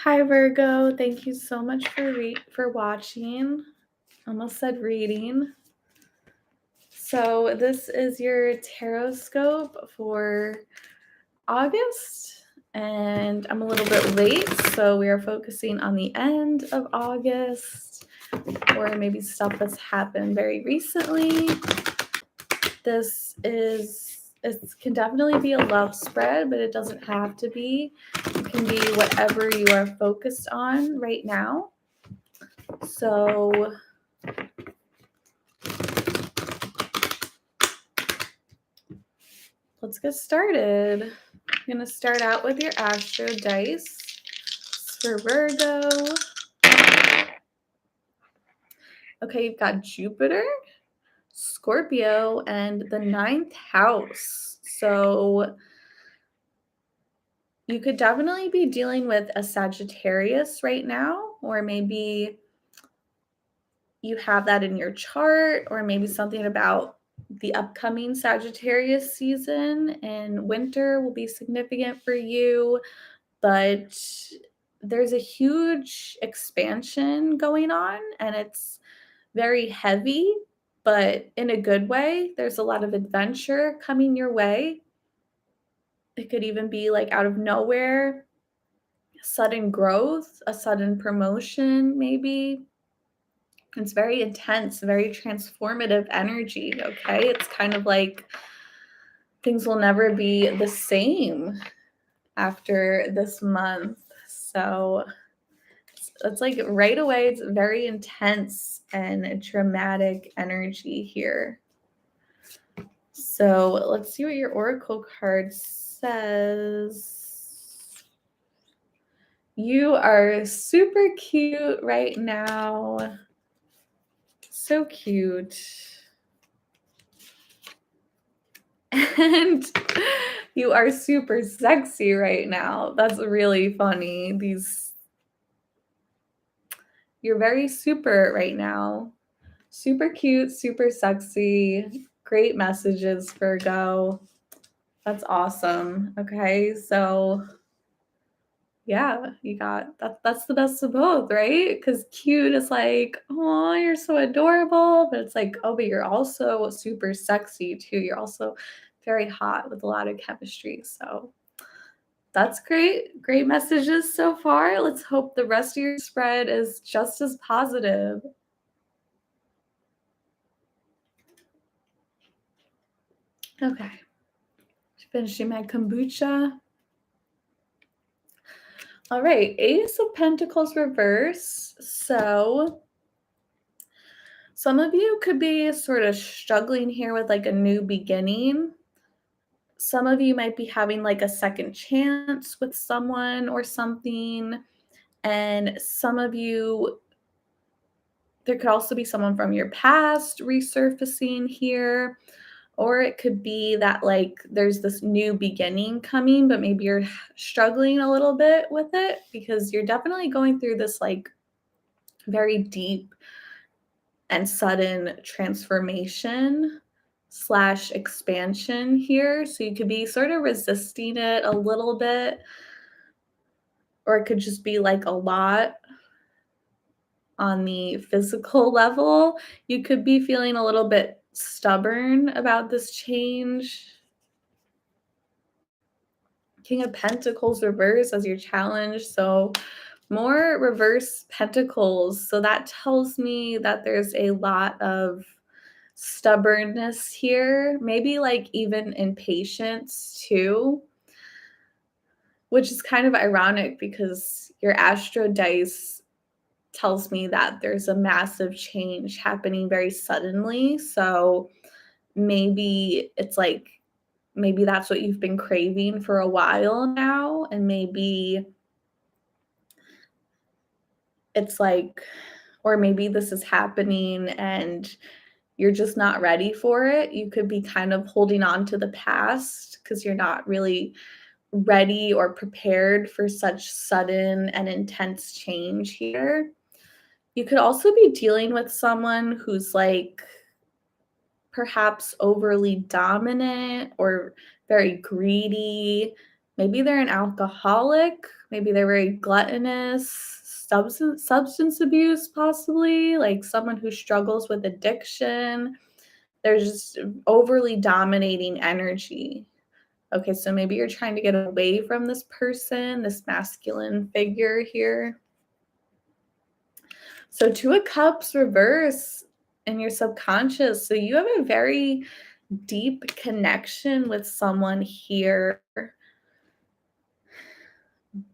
Hi Virgo, thank you so much for watching. Almost said reading. So this is your tarot scope for August, and I'm a little bit late, so we are focusing on the end of August, or maybe stuff that's happened very recently. It can definitely be a love spread, but it doesn't have to be. It can be whatever you are focused on right now. So let's get started. I'm going to start out with your Astro dice for Virgo. Okay, you've got Jupiter, Scorpio, and the 9th house. So you could definitely be dealing with a Sagittarius right now, or maybe you have that in your chart, or maybe something about the upcoming Sagittarius season and winter will be significant for you. But there's a huge expansion going on, and it's very heavy, but in a good way. There's a lot of adventure coming your way. It could even be like out of nowhere, sudden growth, a sudden promotion, maybe. It's very intense, very transformative energy, okay? It's kind of like things will never be the same after this month. So it's like right away, it's very intense and dramatic energy here. So let's see what your oracle card says. You are super cute right now. So cute. And you are super sexy right now. That's really funny. You're very super right now. Super cute, super sexy. Great messages, Virgo. That's awesome. Okay, so yeah, you got that's the best of both, right? Because cute is like, oh, you're so adorable, but it's like, oh, but you're also super sexy too. You're also very hot with a lot of chemistry. So that's great. Great messages so far. Let's hope the rest of your spread is just as positive. Okay. Finishing my kombucha. All right, Ace of Pentacles reverse. So some of you could be sort of struggling here with like a new beginning. Some of you might be having like a second chance with someone or something. And some of you, there could also be someone from your past resurfacing here. Or it could be that like there's this new beginning coming, but maybe you're struggling a little bit with it because you're definitely going through this like very deep and sudden transformation slash expansion here. So you could be sort of resisting it a little bit, or it could just be like a lot on the physical level. You could be feeling a little bit stubborn about this change. King of Pentacles reverse as your challenge. So more reverse pentacles. So that tells me that there's a lot of stubbornness here, maybe like even impatience too, which is kind of ironic because your Astro dice tells me that there's a massive change happening very suddenly. So maybe it's like, maybe that's what you've been craving for a while now, and maybe it's like, or maybe this is happening and you're just not ready for it. You could be kind of holding on to the past because you're not really ready or prepared for such sudden and intense change here. You could also be dealing with someone who's like perhaps overly dominant or very greedy, Maybe they're an alcoholic, maybe they're very gluttonous, substance abuse possibly, like someone who struggles with addiction. There's just overly dominating energy. Okay, so maybe you're trying to get away from this person, this masculine figure here. So 2 of Cups reverse in your subconscious. So you have a very deep connection with someone here,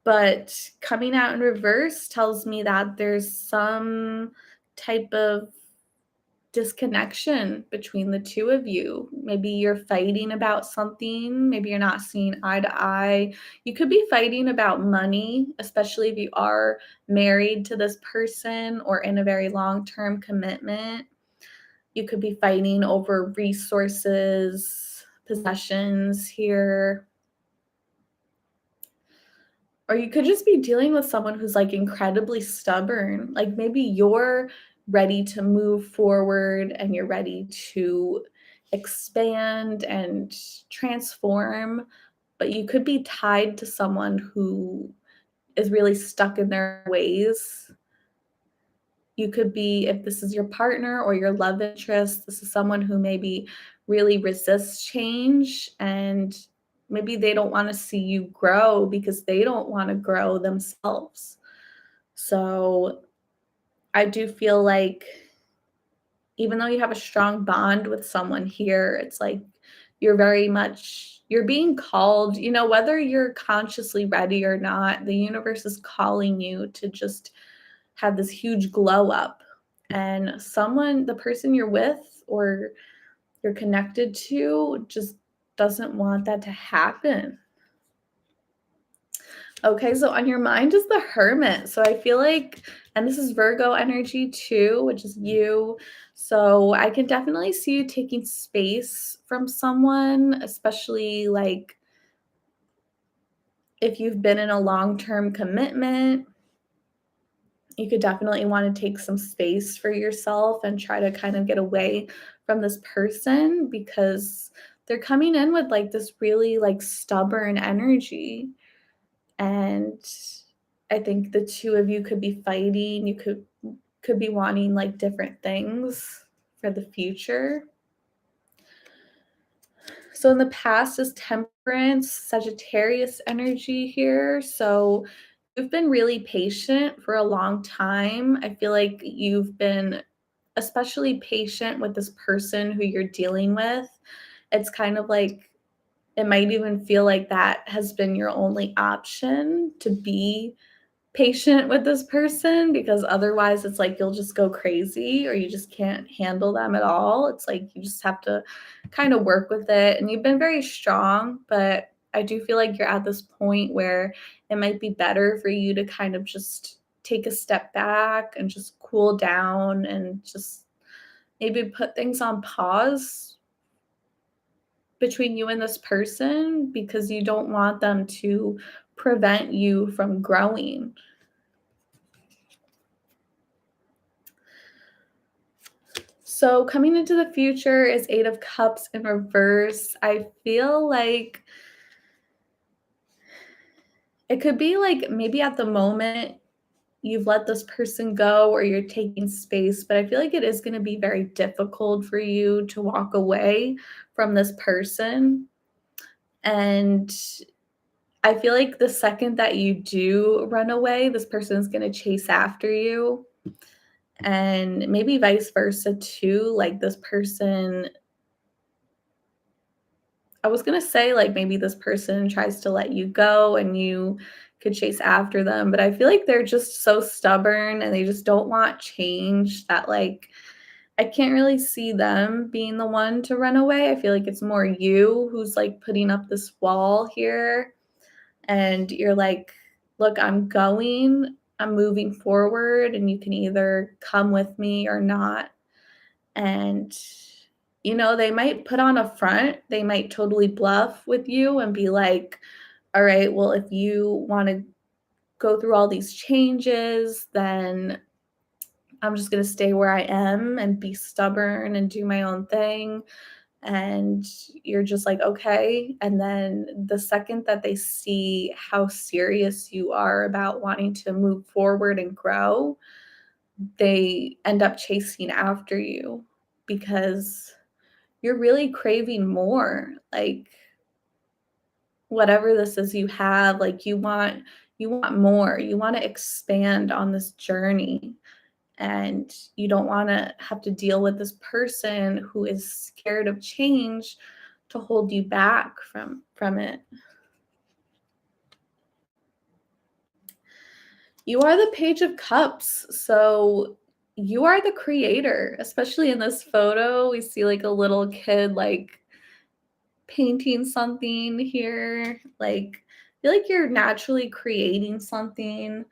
but coming out in reverse tells me that there's some type of disconnection between the 2 of you. Maybe you're fighting about something, maybe you're not seeing eye to eye. You could be fighting about money, especially if you are married to this person or in a very long-term commitment. You could be fighting over resources, possessions here. Or you could just be dealing with someone who's, like, incredibly stubborn. Like, maybe you're ready to move forward and you're ready to expand and transform, but you could be tied to someone who is really stuck in their ways. You could be, if this is your partner or your love interest, this is someone who maybe really resists change, and maybe they don't want to see you grow because they don't want to grow themselves. So I do feel like even though you have a strong bond with someone here, it's like you're being called, whether you're consciously ready or not, the universe is calling you to just have this huge glow up. And the person you're with or you're connected to, just doesn't want that to happen. Okay, so on your mind is the Hermit. So I feel like, and this is Virgo energy too, which is you. So I can definitely see you taking space from someone, especially like if you've been in a long-term commitment. You could definitely want to take some space for yourself and try to kind of get away from this person because they're coming in with like this really like stubborn energy. And I think the 2 of you could be fighting. You could be wanting like different things for the future. So in the past is Temperance, Sagittarius energy here. So you've been really patient for a long time. I feel like you've been especially patient with this person who you're dealing with. It's kind of like it might even feel like that has been your only option to be patient with this person because otherwise it's like you'll just go crazy or you just can't handle them at all. It's like you just have to kind of work with it. And you've been very strong, but I do feel like you're at this point where it might be better for you to kind of just take a step back and just cool down and just maybe put things on pause between you and this person because you don't want them to prevent you from growing. So coming into the future is 8 of Cups in reverse. I feel like it could be like maybe at the moment you've let this person go or you're taking space, but I feel like it is going to be very difficult for you to walk away from this person. And I feel like the second that you do run away, this person is going to chase after you. And maybe vice versa too. Like this person, I was gonna say, like, maybe this person tries to let you go and you could chase after them, but I feel like they're just so stubborn and they just don't want change that, like, I can't really see them being the one to run away. I feel like it's more you who's, like, putting up this wall here, and you're like, "Look, I'm moving forward, and you can either come with me or not." And, they might put on a front. They might totally bluff with you and be like, all right, well, if you want to go through all these changes, then I'm just going to stay where I am and be stubborn and do my own thing. and you're just like, okay. And then the second that they see how serious you are about wanting to move forward and grow, they end up chasing after you because you're really craving more. Like, whatever this is you have, like, you want more. You want to expand on this journey, and you don't want to have to deal with this person who is scared of change to hold you back from it. You are the Page of Cups, so you are the creator. Especially in this photo, we see like a little kid like painting something here. Like, I feel like you're naturally creating something.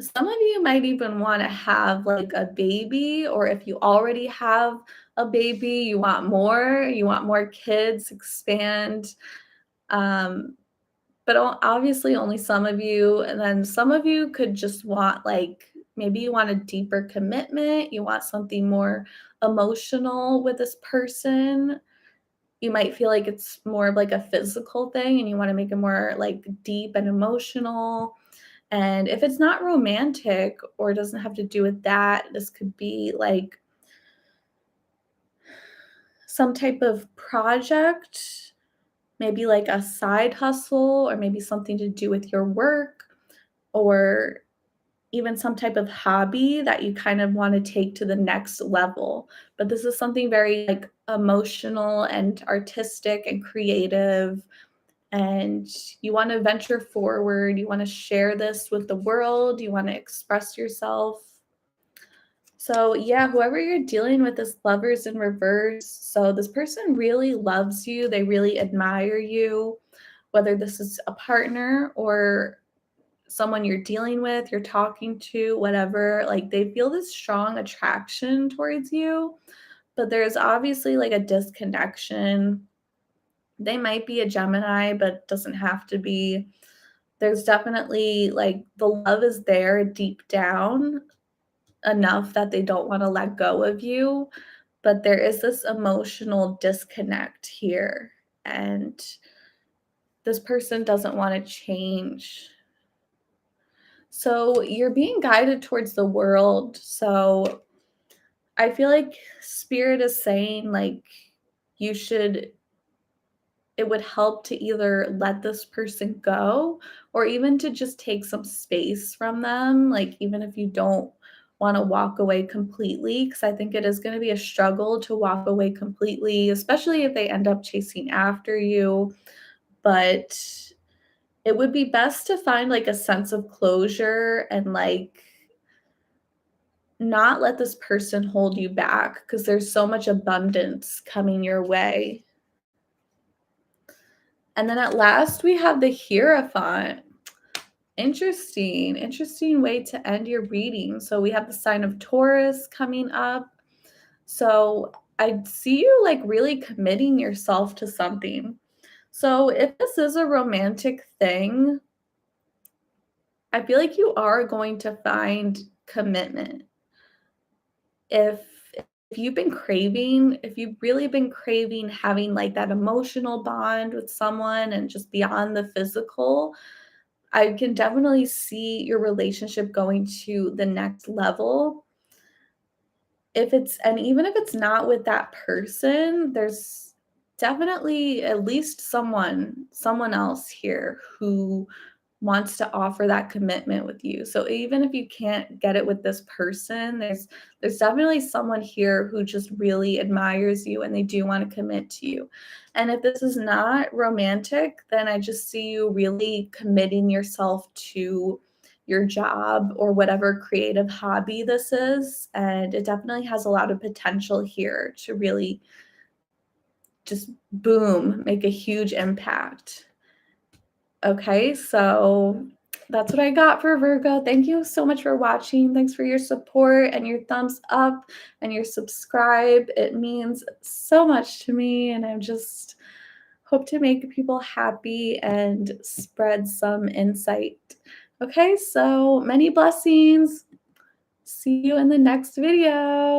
Some of you might even want to have like a baby, or if you already have a baby, you want more kids, expand. Um, but obviously only some of you. And then some of you could just want like, maybe you want a deeper commitment, you want something more emotional with this person. You might feel like it's more of like a physical thing and you want to make it more like deep and emotional. And if it's not romantic or doesn't have to do with that, this could be like some type of project, maybe like a side hustle, or maybe something to do with your work, or even some type of hobby that you kind of want to take to the next level. But this is something very like emotional and artistic and creative, and you want to venture forward. You want to share this with the world. You want to express yourself. So, yeah, whoever you're dealing with, this Lovers in reverse. So, this person really loves you. They really admire you, whether this is a partner or someone you're dealing with, you're talking to, whatever. Like, they feel this strong attraction towards you, but there's obviously like a disconnection. They might be a Gemini, but doesn't have to be. There's definitely like the love is there deep down enough that they don't want to let go of you, but there is this emotional disconnect here, and this person doesn't want to change. So you're being guided towards the world. So I feel like spirit is saying like you should it would help to either let this person go or even to just take some space from them, like, even if you don't wanna walk away completely, because I think it is gonna be a struggle to walk away completely, especially if they end up chasing after you, but it would be best to find, like, a sense of closure and, like, not let this person hold you back because there's so much abundance coming your way. And then at last, we have the Hierophant. Interesting, interesting way to end your reading. So we have the sign of Taurus coming up. So I see you like really committing yourself to something. So if this is a romantic thing, I feel like you are going to find commitment. If if you've really been craving having like that emotional bond with someone and just beyond the physical, I can definitely see your relationship going to the next level. If it's and even if it's not with that person, there's definitely at least someone else here who wants to offer that commitment with you. So even if you can't get it with this person, there's definitely someone here who just really admires you and they do want to commit to you. And if this is not romantic, then I just see you really committing yourself to your job or whatever creative hobby this is, and it definitely has a lot of potential here to really just boom, make a huge impact. Okay, so that's what I got for Virgo. Thank you so much for watching. Thanks for your support and your thumbs up and your subscribe. It means so much to me, and I just hope to make people happy and spread some insight. Okay, so many blessings. See you in the next video.